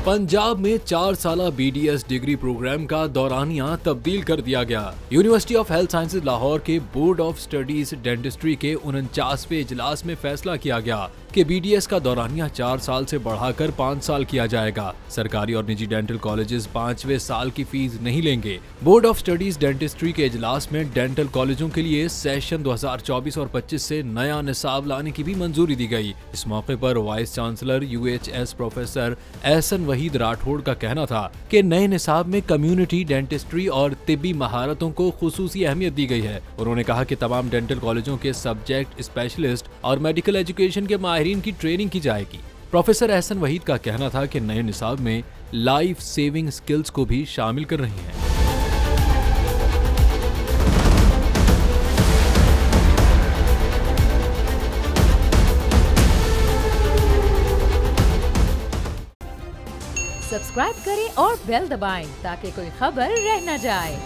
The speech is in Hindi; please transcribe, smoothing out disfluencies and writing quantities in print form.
पंजाब में 4 साला BDS डिग्री प्रोग्राम का दौरानिया तब्दील कर दिया गया। University of health sciences Lahore के बोर्ड ऑफ स्टडीज डेंटिस्ट्री के 49वें इजलास में फैसला किया गया कि BDS का दौरानिया 4 साल से बढ़ाकर 5 साल किया जाएगा। सरकारी और निजी डेंटल कॉलेजेस 5वें साल की फीस नहीं लेंगे। बोर्ड ऑफ स्टडीज डेंटिस्ट्री के इजलास में डेंटल कॉलेजों के लिए सेशन 2024 और 25 से नया निसाब लाने की भी मंजूरी दी गई। इस मौके पर vice chancellor UHS professor Ehsan Waheed Rathore का कहना था कि नए निसाब में कम्युनिटी डेंटिस्ट्री और तिब्बी महारतों को खुसूसी अहमियत दी गई है। उन्होंने कहा कि तमाम डेंटल कॉलेजों के सब्जेक्ट स्पेशलिस्ट और मेडिकल एजुकेशन के माहिरीन की ट्रेनिंग की जाएगी। प्रोफेसर एहसन वहीद का कहना था कि नए निसाब में लाइफ सेविंग स्किल्स को भी शामिल कर रही हैं। सब्सक्राइब करें और बेल दबाएं ताकि कोई खबर रह न जाए।